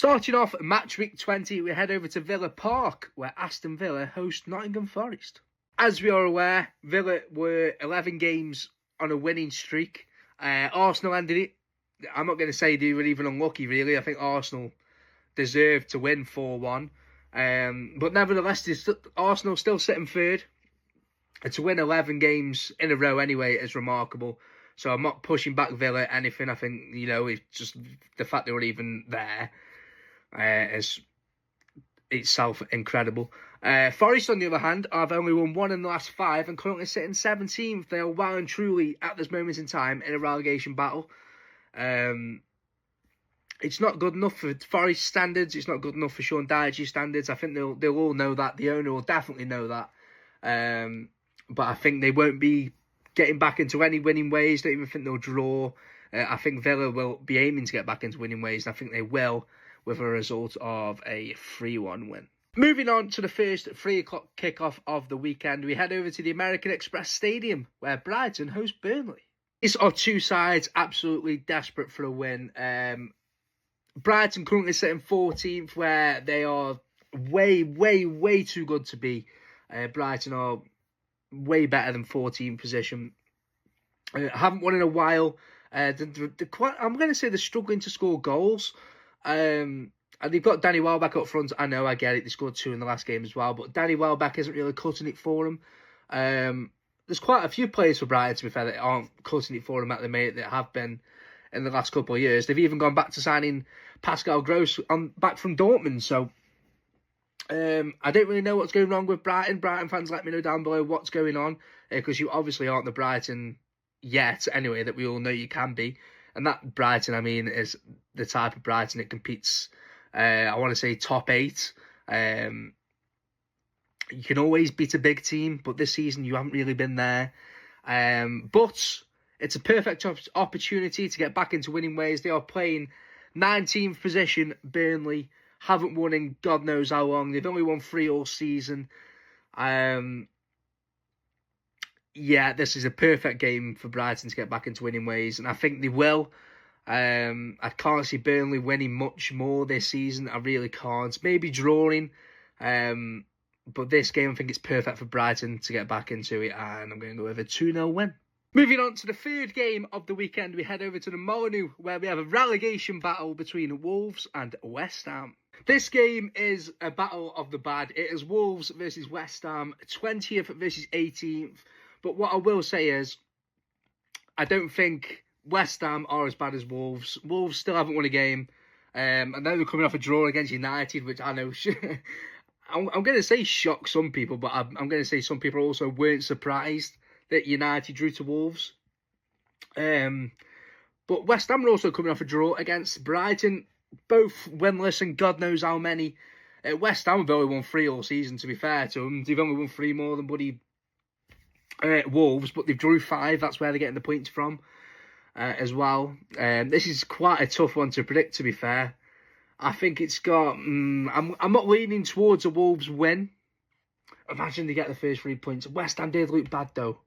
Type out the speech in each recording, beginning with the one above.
Starting off match week 20, we head over to Villa Park, where Aston Villa host Nottingham Forest. As we are aware, Villa were 11 games on a winning streak. Arsenal ended it. I'm not going to say they were even unlucky, really. I think Arsenal deserved to win 4-1. But nevertheless, Arsenal still sitting third. And to win 11 games in a row anyway is remarkable. So I'm not pushing back Villa anything. I think, it's just the fact they were even there is itself incredible. Forest, on the other hand, have only won 1 in the last 5 and currently sitting 17th. They are well and truly, at this moment in time, in a relegation battle. It's not good enough for Forest standards. It's not good enough for Sean Dyche standards. I think they'll all know that. The owner will definitely know that. But I think they won't be getting back into any winning ways. Don't even think they'll draw. I think Villa will be aiming to get back into winning ways, and I think they will, with a result of a 3-1 win. Moving on to the first 3 o'clock kickoff of the weekend, we head over to the American Express Stadium, where Brighton host Burnley. These are two sides absolutely desperate for a win. Brighton currently sitting 14th, where they are way, way, way too good to be. Brighton are way better than 14th position. Haven't won in a while. I'm going to say they're struggling to score goals. And they've got Danny Welbeck up front. I know, I get it. They scored 2 in the last game as well. But Danny Welbeck isn't really cutting it for them. There's quite a few players for Brighton, to be fair, that aren't cutting it for them at the minute, that have been in the last couple of years. They've even gone back to signing Pascal Gross back from Dortmund. So I don't really know what's going wrong with Brighton. Brighton fans, let me know down below what's going on, because you obviously aren't the Brighton yet, anyway, that we all know you can be. And that Brighton, I mean, is the type of Brighton that competes, I want to say, top 8. You can always beat a big team, but this season you haven't really been there. But it's a perfect opportunity to get back into winning ways. They are playing 19th position, Burnley. Haven't won in God knows how long. They've only won 3 all season. Yeah, this is a perfect game for Brighton to get back into winning ways, and I think they will. I can't see Burnley winning much more this season. I really can't. Maybe drawing. But this game, I think it's perfect for Brighton to get back into it, and I'm going to go with a 2-0 win. Moving on to the third game of the weekend, we head over to the Molineux, where we have a relegation battle between Wolves and West Ham. This game is a battle of the bad. It is Wolves versus West Ham, 20th versus 18th. But what I will say is, I don't think West Ham are as bad as Wolves. Wolves still haven't won a game. I know they're coming off a draw against United, which I know I'm going to say shock some people, but I'm going to say some people also weren't surprised that United drew to Wolves. But West Ham are also coming off a draw against Brighton, both winless and God knows how many. West Ham have only won 3 all season, to be fair to them. They've only won 3 more than Wolves, but they've drew 5. That's where they're getting the points from as well. This is quite a tough one to predict, to be fair. I think it's got... I'm not leaning towards a Wolves win. Imagine they get the first 3 points. West Ham did look bad, though.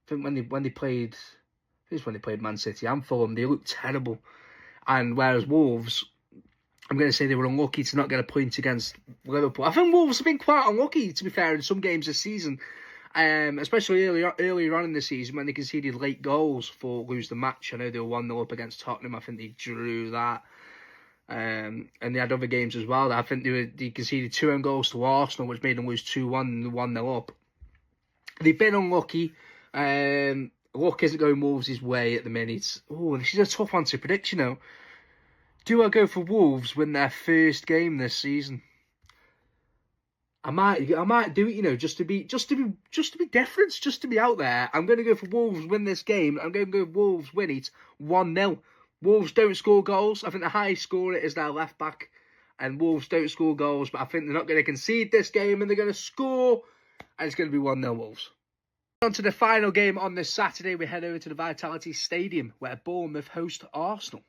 I think when they played... I think it's when they played Man City and Fulham, they looked terrible. And whereas Wolves, I'm going to say they were unlucky to not get a point against Liverpool. I think Wolves have been quite unlucky, to be fair, in some games this season. Especially earlier on in the season when they conceded late goals for lose the match. I know they were 1-0 up against Tottenham. I think they drew that. And they had other games as well. I think they conceded 2 own goals to Arsenal, which made them lose 2-1 and 1-0 up. They've been unlucky. Luck isn't going Wolves' way at the minute. Oh, this is a tough one to predict, Do I go for Wolves win their first game this season? I might do it, just to be different, just to be out there. I'm going to go for Wolves win this game. I'm going to go Wolves win it 1-0. Wolves don't score goals. I think the highest scorer is their left back, and Wolves don't score goals. But I think they're not going to concede this game, and they're going to score, and it's going to be 1-0 Wolves. On to the final game on this Saturday, we head over to the Vitality Stadium, where Bournemouth host Arsenal.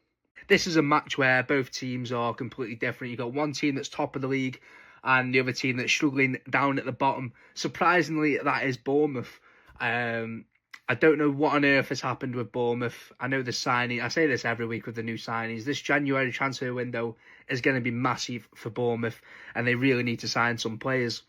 This is a match where both teams are completely different. You've got one team that's top of the league, and the other team that's struggling down at the bottom. Surprisingly, that is Bournemouth. I I don't know what on earth has happened with Bournemouth. I know the signing, I say this every week with the new signings, this January transfer window is going to be massive for Bournemouth, and they really need to sign some players.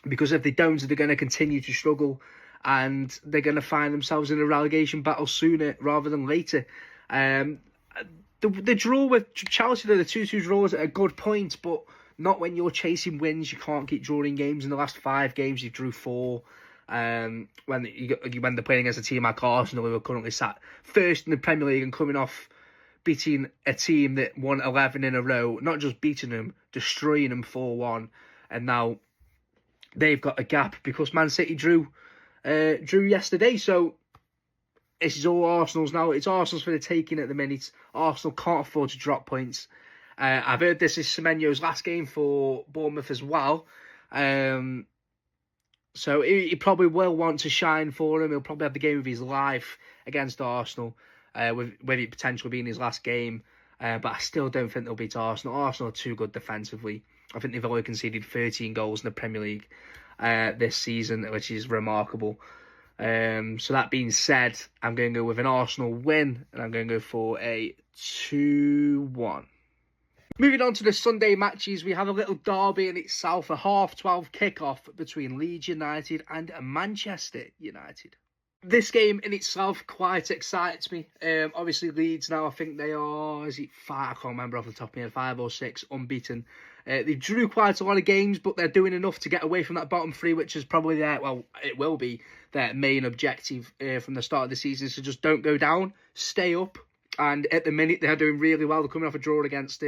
Because if they don't, they're going to continue to struggle, and they're going to find themselves in a relegation battle sooner rather than later. The draw with Chelsea, the 2-2 draws at a good point, but not when you're chasing wins. You can't keep drawing games. In the last 5 games, you drew 4. When they're playing against a team like Arsenal, who are currently sat first in the Premier League and coming off beating a team that won 11 in a row, not just beating them, destroying them 4-1, and now they've got a gap because Man City drew yesterday. So this is all Arsenal's now. It's Arsenal's for the taking at the minute. Arsenal can't afford to drop points. I've heard this is Semenyo's last game for Bournemouth as well. So he probably will want to shine for him. He'll probably have the game of his life against Arsenal, with it potentially being his last game. But I still don't think they'll beat Arsenal. Arsenal are too good defensively. I think they've only conceded 13 goals in the Premier League this season, which is remarkable. So that being said, I'm going to go with an Arsenal win, and I'm going to go for a 2-1. Moving on to the Sunday matches, we have a little derby in itself, a 12:30 kickoff between Leeds United and Manchester United. This game in itself quite excites me. Obviously, Leeds now, I think they are, is it 5? I can't remember off the top of my head, 5 or 6, unbeaten. They drew quite a lot of games, but they're doing enough to get away from that bottom 3, which is probably it will be their main objective from the start of the season. So just don't go down, stay up. And at the minute, they're doing really well. They're coming off a draw against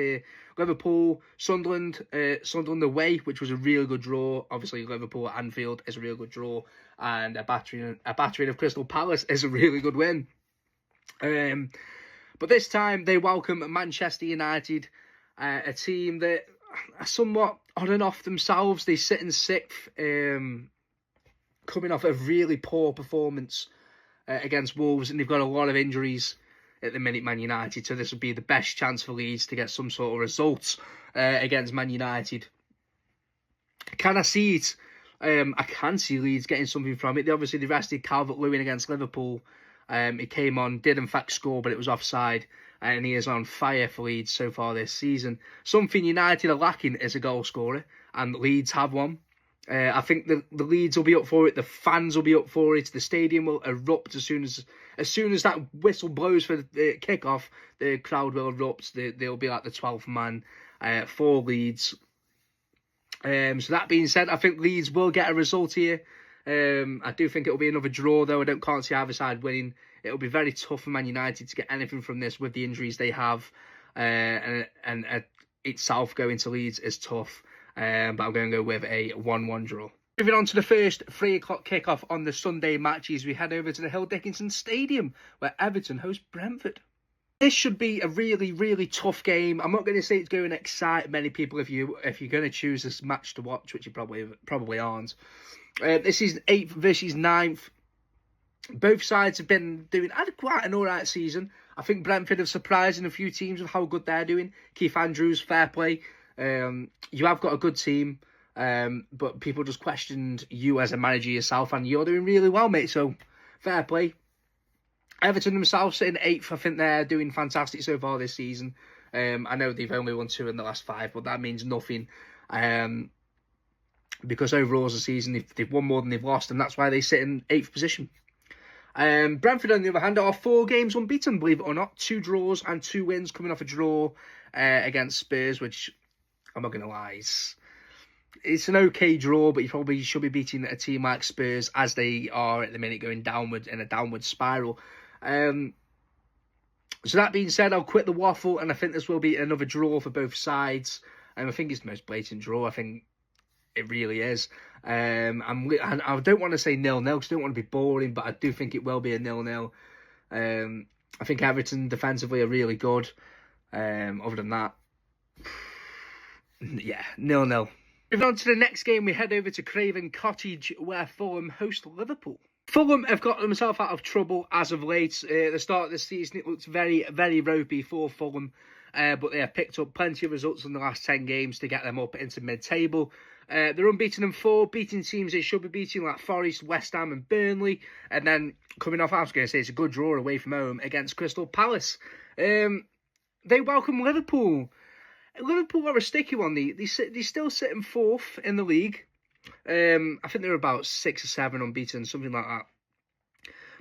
Liverpool, Sunderland away, which was a really good draw. Obviously, Liverpool at Anfield is a really good draw. And a battering of Crystal Palace is a really good win. But this time, they welcome Manchester United, a team that are somewhat on and off themselves. They sit in 6th, coming off a really poor performance against Wolves. And they've got a lot of injuries at the minute, Man United, so this would be the best chance for Leeds to get some sort of results against Man United. Can I see it? I can see Leeds getting something from it. They rested Calvert-Lewin against Liverpool. He came on, did in fact score, but it was offside, and he is on fire for Leeds so far this season. Something United are lacking is a goal scorer, and Leeds have one. I think the Leeds will be up for it. The fans will be up for it. The stadium will erupt as soon as that whistle blows for the kickoff. The crowd will erupt. They'll be like the 12th man for Leeds. So that being said, I think Leeds will get a result here. I do think it will be another draw, though. Can't see either side winning. It will be very tough for Man United to get anything from this with the injuries they have, and itself going to Leeds is tough. But I'm going to go with a 1-1 draw. Moving on to the first 3 o'clock kickoff on the Sunday matches, we head over to the Hill Dickinson Stadium, where Everton host Brentford. This should be a really, really tough game. I'm not going to say it's going to excite many people if you're going to choose this match to watch, which you probably aren't. This is 8th versus 9th. Both sides have been had quite an alright season. I think Brentford have surprised in a few teams with how good they're doing. Keith Andrews, fair play. You have got a good team, but people just questioned you as a manager yourself, and you're doing really well, mate, so fair play. Everton themselves sitting 8th. I think they're doing fantastic so far this season. I know they've only won 2 in the last 5, but that means nothing, because overall as a season they've won more than they've lost, and that's why they sit in 8th position. Brentford, on the other hand, are 4 games unbeaten, believe it or not. 2 draws and 2 wins, coming off a draw against Spurs, which, I'm not going to lie, it's an okay draw, but you probably should be beating a team like Spurs, as they are at the minute, going downward in a downward spiral. So that being said, I'll quit the waffle, and I think this will be another draw for both sides. I think it's the most blatant draw. I think it really is. I don't want to say 0-0 because I don't want to be boring, but I do think it will be a 0-0. I think Everton defensively are really good. Other than that, yeah, 0-0. Moving on to the next game, we head over to Craven Cottage, where Fulham host Liverpool. Fulham have got themselves out of trouble as of late. At the start of the season, it looked very, very ropey for Fulham. but they have picked up plenty of results in the last 10 games to get them up into mid-table. They're unbeaten in 4, beating teams they should be beating like Forest, West Ham and Burnley. And then coming off, I was going to say, it's a good draw away from home against Crystal Palace. They welcome Liverpool. Liverpool are a sticky one. They still sit in 4th in the league. I think they're about 6 or 7 unbeaten, something like that.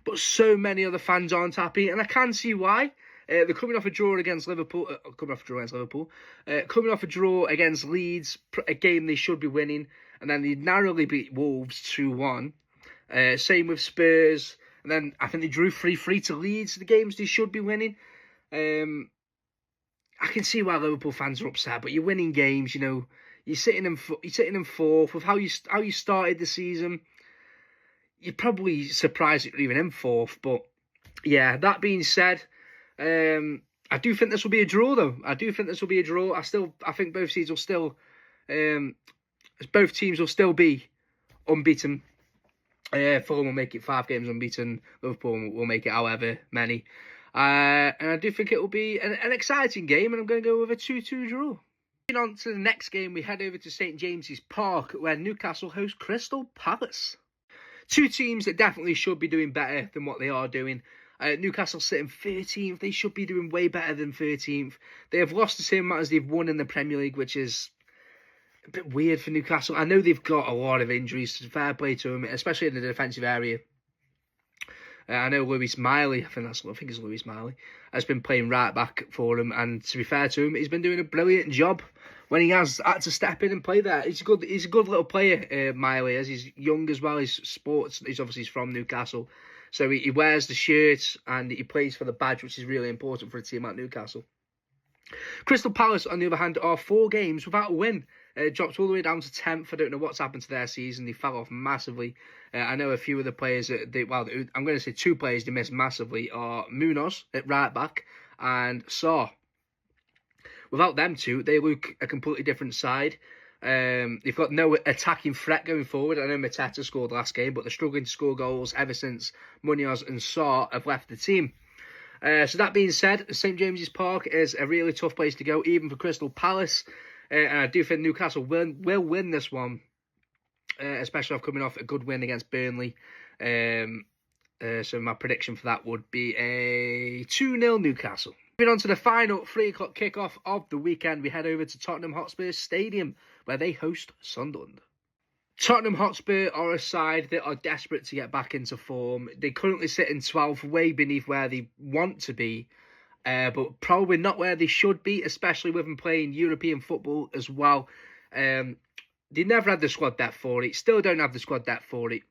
But so many other fans aren't happy, and I can see why. They're coming off a draw against Liverpool. Coming off a draw against Leeds, a game they should be winning, and then they narrowly beat Wolves 2-1. Same with Spurs, and then I think they drew 3-3 to Leeds. The games they should be winning. I can see why Liverpool fans are upset, but you're winning games. You know, you're sitting in 4th with how you started the season. You're probably surprised that you're even in 4th, but yeah. That being said, I do think this will be a draw, though. I think both teams will still, be unbeaten. Fulham will make it 5 games unbeaten. Liverpool will make it however many. And I do think it will be an exciting game, and I'm going to go with a 2-2 draw. Moving on to the next game, we head over to St James's Park, where Newcastle host Crystal Palace. 2 teams that definitely should be doing better than what they are doing. Newcastle sitting 13th. They should be doing way better than 13th. They have lost the same amount as they've won in the Premier League, which is a bit weird for Newcastle. I know they've got a lot of injuries. Fair play to them, especially in the defensive area. I know Lewis Miley, I think it's Lewis Miley, has been playing right back for him, and to be fair to him, he's been doing a brilliant job when he has had to step in and play there. He's a good little player, Miley, as he's young as well. He's obviously from Newcastle, so he wears the shirt and he plays for the badge, which is really important for a team like Newcastle. Crystal Palace, on the other hand, are 4 games without a win. Dropped all the way down to 10th. I don't know what's happened to their season. They fell off massively. I know a few of the players, I'm going to say 2 players they missed massively are Munoz at right back and Sarr. Without them 2, they look a completely different side. They've got no attacking threat going forward. I know Mateta scored last game, but they're struggling to score goals ever since Munoz and Sarr have left the team. So that being said, St James's Park is a really tough place to go, even for Crystal Palace. And I do think Newcastle will win this one, especially off coming off a good win against Burnley. So my prediction for that would be a 2-0 Newcastle. Moving on to the final 3 o'clock kickoff of the weekend, we head over to Tottenham Hotspur Stadium, where they host Sunderland. Tottenham Hotspur are a side that are desperate to get back into form. They currently sit in 12th, way beneath where they want to be. But probably not where they should be, especially with them playing European football as well. They never had the squad depth for it. Still don't have the squad depth for it.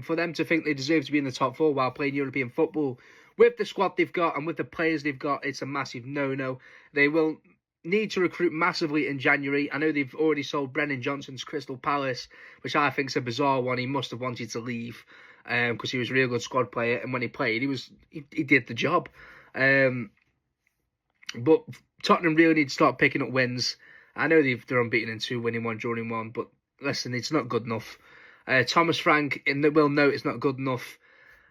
For them to think they deserve to be in the top 4 while playing European football, with the squad they've got and with the players they've got, it's a massive no-no. They will need to recruit massively in January. I know they've already sold Brennan Johnson to Crystal Palace, which I think is a bizarre one. He must have wanted to leave. Because he was a real good squad player, and when he played, he did the job. But Tottenham really need to start picking up wins. I know they're unbeaten in 2, winning 1, drawing 1, but listen, it's not good enough. Thomas Frank will know it's not good enough.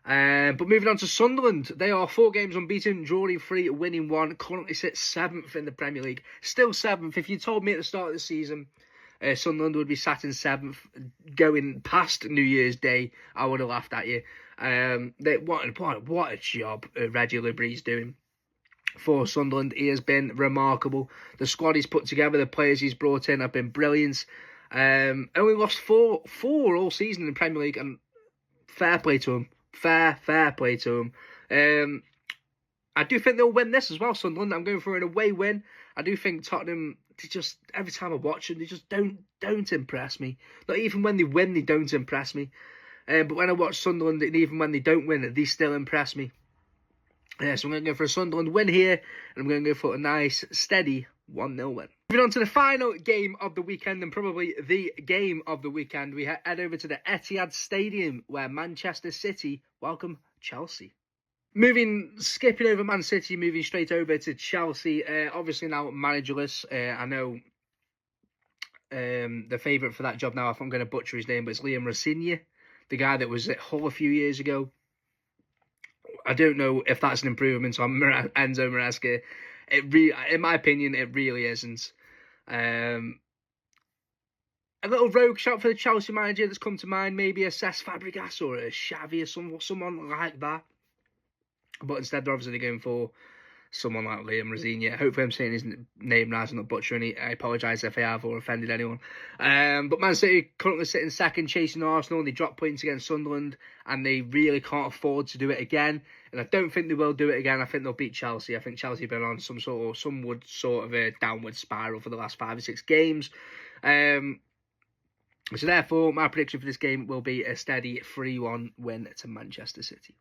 But moving on to Sunderland, they are 4 games unbeaten, drawing 3, winning 1. Currently sit 7th in the Premier League, still 7th. If you told me at the start of the season Sunderland would be sat in 7th going past New Year's Day, I would have laughed at you. What a job Reggie Libre's doing for Sunderland. He has been remarkable. The squad he's put together, the players he's brought in have been brilliant. Only lost four all season in the Premier League, and fair play to him. Fair play to him. I do think they'll win this as well, Sunderland. I'm going for an away win. I do think Tottenham, every time I watch them, they just don't impress me. Not even when they win, they don't impress me. But when I watch Sunderland, and even when they don't win, they still impress me. So I'm going to go for a Sunderland win here, and I'm going to go for a nice, steady 1-0 win. Moving on to the final game of the weekend, and probably the game of the weekend, we head over to the Etihad Stadium, where Manchester City welcome Chelsea. Skipping over Man City, moving straight over to Chelsea. Obviously now managerless. I know the favourite for that job now, if I'm going to butcher his name, but it's Liam Rosinha, the guy that was at Hull a few years ago. I don't know if that's an improvement on Enzo Maresca. In my opinion, it really isn't. A little rogue shot for the Chelsea manager that's come to mind, maybe a Cesc Fabregas or a Xavi or someone like that. But instead, they're obviously going for someone like Liam Rosenior. Hopefully I'm saying his name right and not butchering it. I apologise if I have or offended anyone. But Man City currently sitting second, chasing Arsenal, and they dropped points against Sunderland, and they really can't afford to do it again. And I don't think they will do it again. I think they'll beat Chelsea. I think Chelsea have been on some sort of a downward spiral for the last 5 or 6 games. So therefore, my prediction for this game will be a steady 3-1 win to Manchester City.